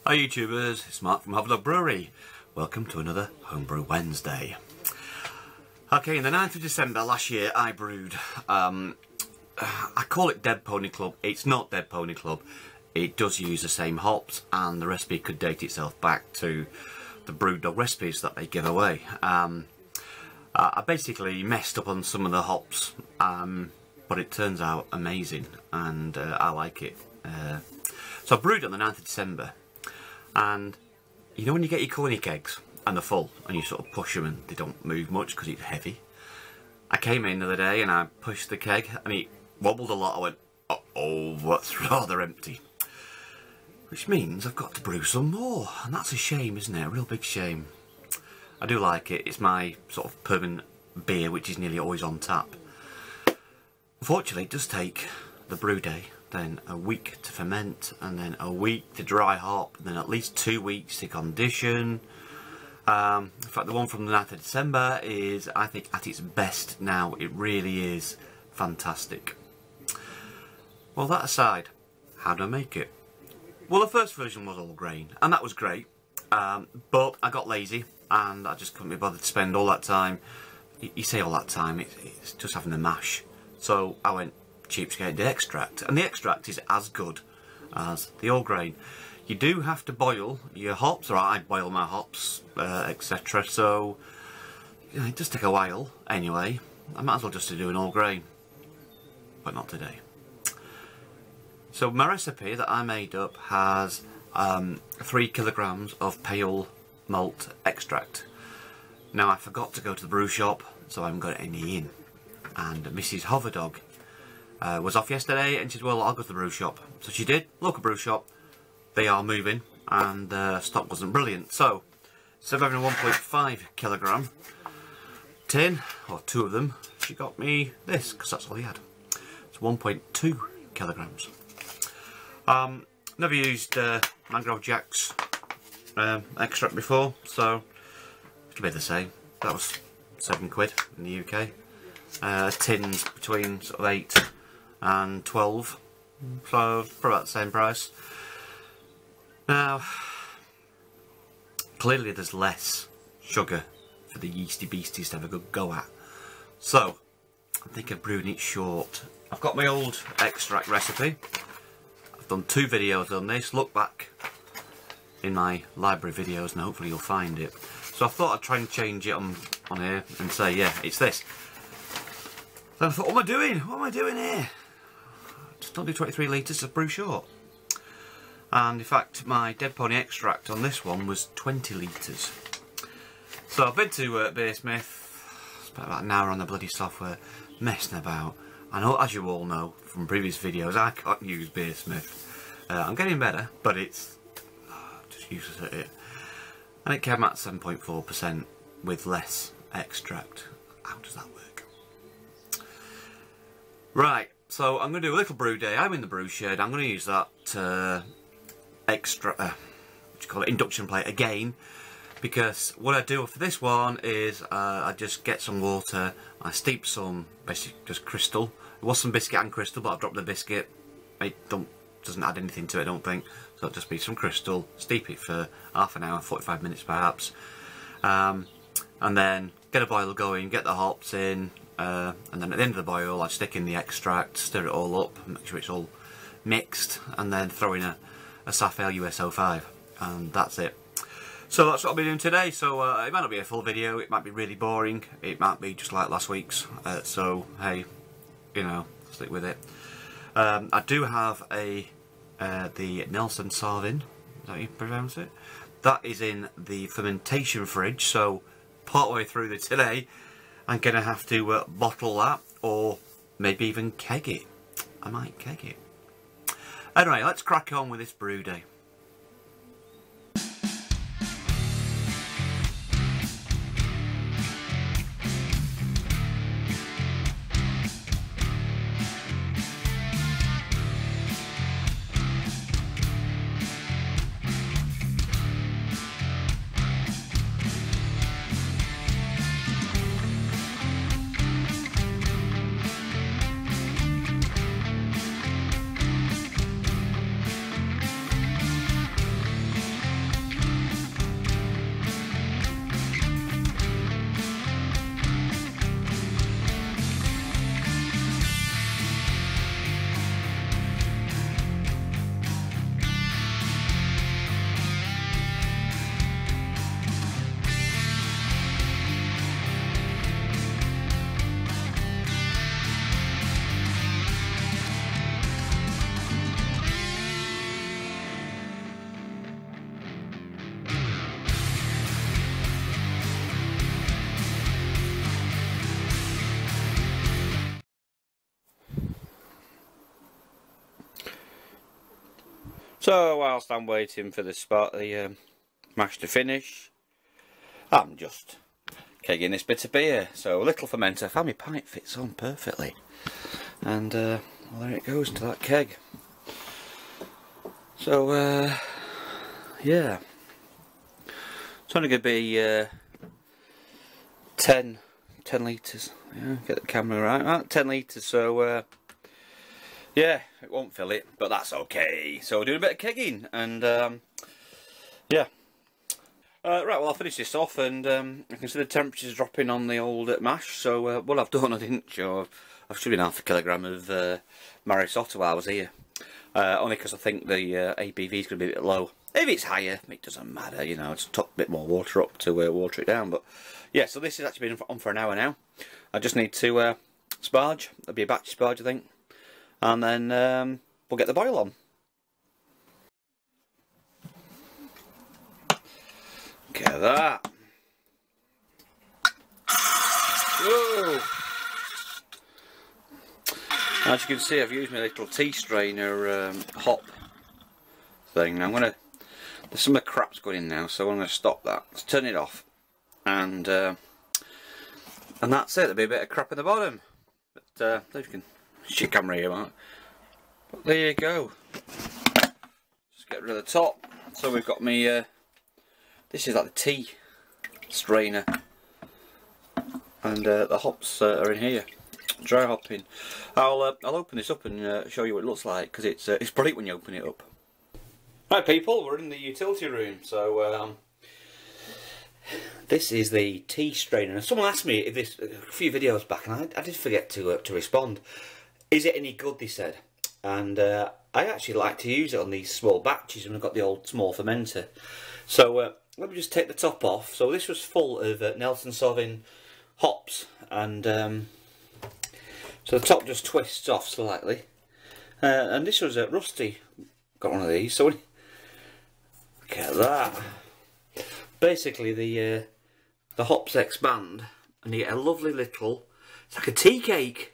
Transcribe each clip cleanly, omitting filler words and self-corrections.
Hi YouTubers, it's Mark from HBW Brewery. Welcome to another Homebrew Wednesday. Okay, in the 9th of December last year I brewed, I call it Dead Pony Club. It's not Dead Pony Club. It does use the same hops and the recipe could date itself back to the Groundhog recipes that they give away. I basically messed up on some of the hops, but it turns out amazing and I like it. So I brewed on the 9th of December. And you know when you get your cognac eggs and they're full and you sort of push them and they don't move much because it's heavy? I came in the other day and I pushed the keg and it wobbled a lot. I went, oh, that's rather empty. Which means I've got to brew some more, and that's a shame, isn't it? A real big shame. I do like it. It's my sort of permanent beer which is nearly always on tap. Unfortunately it does take the brew day, then a week to ferment, and then a week to dry hop, and then at least 2 weeks to condition. In fact, the one from the 9th of December is, I think, at its best now. It really is fantastic. Well, that aside, how do I make it? Well, the first version was all grain, and that was great, but I got lazy, and I just couldn't be bothered to spend all that time. You say all that time, it's just having the mash. So I went cheapskate, the extract, and the extract is as good as the all grain. You do have to boil your hops, or I boil my hops, etc. So you know, it does take a while anyway. I might as well just do an all grain, but not today. So my recipe that I made up has 3 kilograms of pale malt extract. Now I forgot to go to the brew shop, so I haven't got any in, and Mrs. Hoverdog was off yesterday and she said, well, I'll go to the brew shop. So she did, local brew shop. They are moving and the stock wasn't brilliant. So instead of having a 1.5 kilogram tin, or 2 of them, she got me this, because that's all he had. It's 1.2 kilograms. Never used Mangrove Jack's extract before, so it'll be the same. That was £7 in the UK. Tins between sort of 8 and 12, so for about the same price. Now, clearly there's less sugar for the yeasty beasties to have a good go at, so I think of brewing it short. I've got my old extract recipe. I've done 2 videos on this. Look back in my library videos and hopefully you'll find it. So I thought I'd try and change it on here and say, yeah, it's this. Then I thought, what am I doing? What am I doing here? Just don't do 23 litres of brew short. And in fact, my Dead Pony extract on this one was 20 litres. So I've been to Beersmith, spent about an hour on the bloody software, messing about. I know, as you all know from previous videos, I can't use Beersmith. I'm getting better, but it's just useless at it. And it came at 7.4% with less extract. How does that work? Right, so I'm going to do a little brew day. I'm in the brew shed. I'm going to use that induction plate again, because what I do for this one is I just get some water, I steep some basically just crystal. It was some biscuit and crystal, but I've dropped the biscuit. It doesn't add anything to it, I don't think. So it'll just be some crystal, steep it for half an hour, 45 minutes perhaps, and then get a boil going, get the hops in. And then at the end of the boil I stick in the extract, stir it all up, make sure it's all mixed, and then throw in a Safale US-05, and that's it. So that's what I'll be doing today. So it might not be a full video, it might be really boring, it might be just like last week's, so hey, you know, stick with it. I do have the Nelson Sarvin, is that how you pronounce it? That is in the fermentation fridge, so part way through today I'm going to have to bottle that, or maybe even keg it. I might keg it. Anyway, let's crack on with this brew day. So whilst I'm waiting for the mash to finish, I'm just kegging this bit of beer. So a little fermenter, I found my pipe fits on perfectly, and well, there it goes into that keg. So yeah, it's only going to be 10 litres. Yeah, get the camera right. 10 litres. So yeah, it won't fill it, but that's okay. So we're doing a bit of kegging, and yeah. Right, well, I'll finish this off, and I can see the temperature's dropping on the old mash. So what I've done, I didn't show. I've should have been 0.5 kilogram of Maris Otter while I was here. Only because I think the ABV is going to be a bit low. If it's higher, it doesn't matter, you know, just top a bit more water up to water it down. But yeah, so this has actually been on for an hour now. I just need to sparge. There'll be a batch sparge, I think, and then we'll get the boil on. Look at that. Whoa. As you can see, I've used my little tea strainer hop thing. Now there's some of the crap's going in now, so I'm going to stop that. Let's turn it off, and that's it. There'll be a bit of crap in the bottom, but there you can shit camera here, Mark. But there you go. Just get rid of the top. So we've got me. This is like the tea strainer, and the hops are in here. Dry hopping. I'll open this up and show you what it looks like, because it's brilliant when you open it up. Right, people, we're in the utility room. So this is the tea strainer. And someone asked me if this a few videos back, and I did forget to respond. Is it any good? They said, and I actually like to use it on these small batches when I've got the old small fermenter. So let me just take the top off. So this was full of Nelson Sauvin hops, and so the top just twists off slightly, and this was rusty. Got one of these. So look at that. Basically, the hops expand, and you get a lovely little. It's like a tea cake.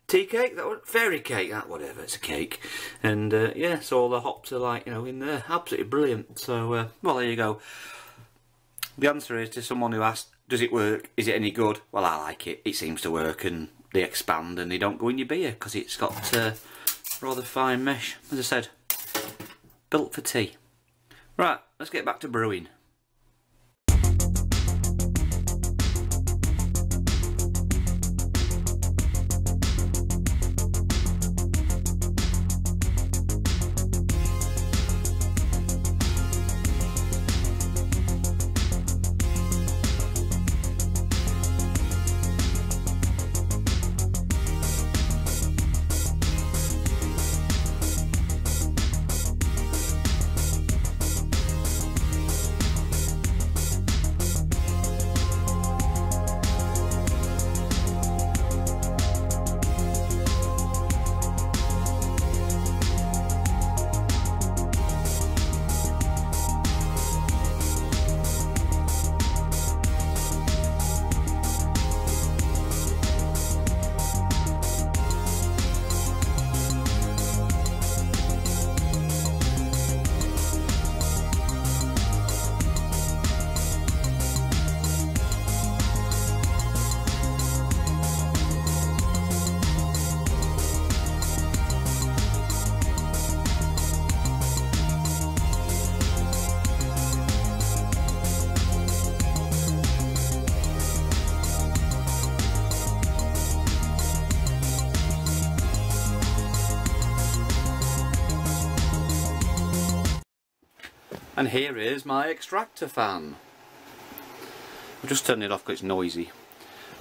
Tea cake, that one, fairy cake, that whatever. It's a cake, and yeah. So all the hops are like, you know, in there. Absolutely brilliant. So well, there you go. The answer is, to someone who asked, does it work? Is it any good? Well, I like it. It seems to work, and they expand and they don't go in your beer because it's got rather fine mesh. As I said, built for tea. Right, let's get back to brewing. And here is my extractor fan. I'll just turn it off because it's noisy.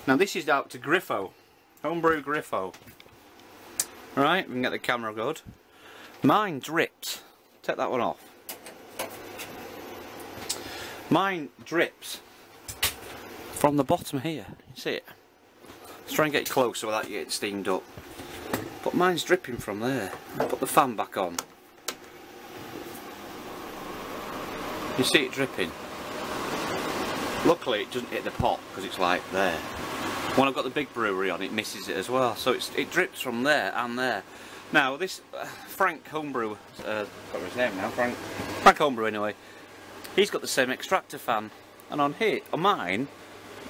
Now this is out to Griffo, homebrew Griffo. Right, we can get the camera good. Mine drips. Take that one off. Mine drips from the bottom here. You see it? Let's try and get it closer without you getting steamed up. But mine's dripping from there. I'll put the fan back on. You see it dripping? Luckily it doesn't hit the pot because it's like there. When I've got the big brewery on, it misses it as well. So it drips from there and there. Now this Frank Homebrew, got his name now, Frank Homebrew anyway, he's got the same extractor fan, and on mine,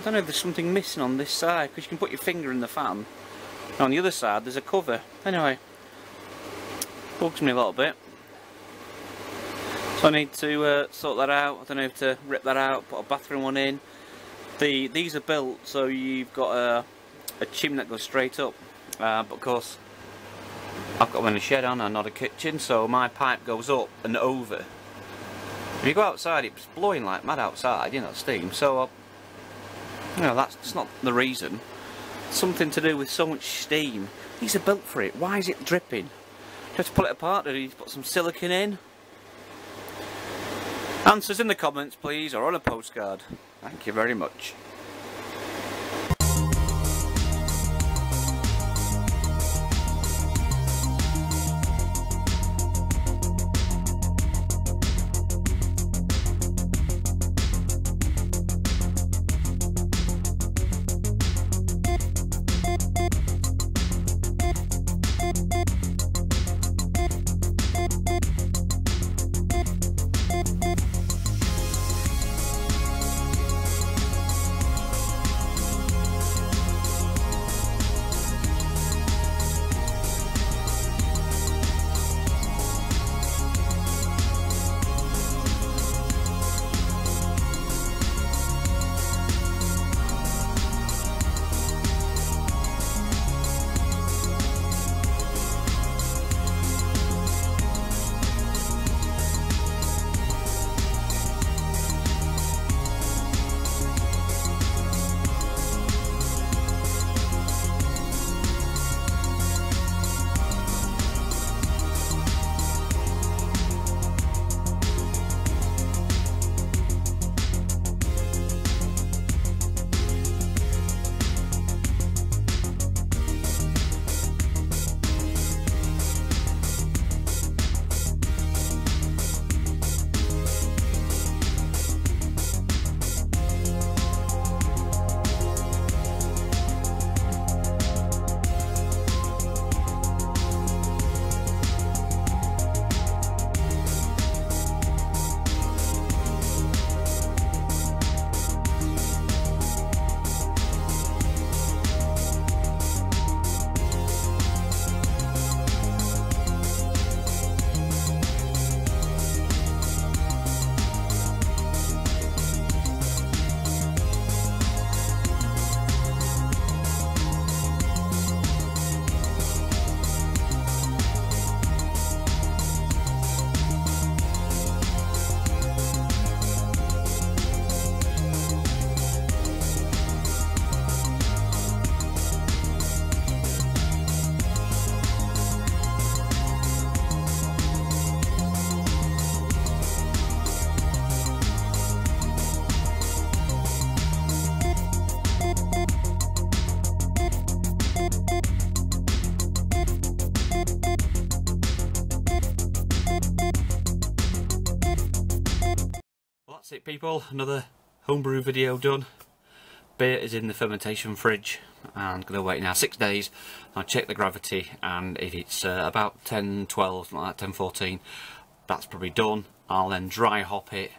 I don't know if there's something missing on this side, because you can put your finger in the fan, and on the other side there's a cover. Anyway, bugs me a little bit, so I need to sort that out. I don't know if to rip that out, put a bathroom one in. These are built so you've got a chimney that goes straight up, but of course I've got one in a shed on and not a kitchen, so my pipe goes up and over. If you go outside, it's blowing like mad outside, you know, steam, so you know, that's not the reason. Something to do with so much steam. These are built for it. Why is it dripping? You have to pull it apart, do you put some silicone in? Answers in the comments please, or on a postcard. Thank you very much. That's it people, another homebrew video done. Beer is in the fermentation fridge and going to wait now 6 days. I'll check the gravity, and if it's about 10, 12, like 10, 14, that's probably done. I'll then dry hop it.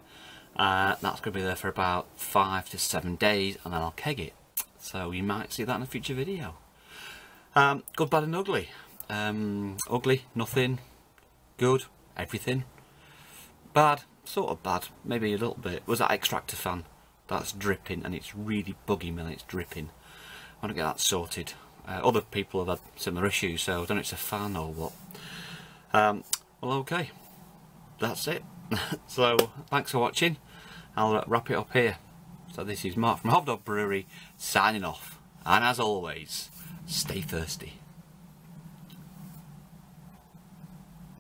That's going to be there for about 5 to 7 days, and then I'll keg it. So you might see that in a future video. Good, bad and ugly. Ugly, nothing. Good, everything. Bad, sort of bad, maybe a little bit, was that extractor fan. That's dripping, and it's really buggy me, and it's dripping. I want to get that sorted. Other people have had similar issues, so I don't know if it's a fan or what. Well, okay, that's it. So thanks for watching. I'll wrap it up here. So this is Mark from HBW Brewery signing off, and as always, stay thirsty.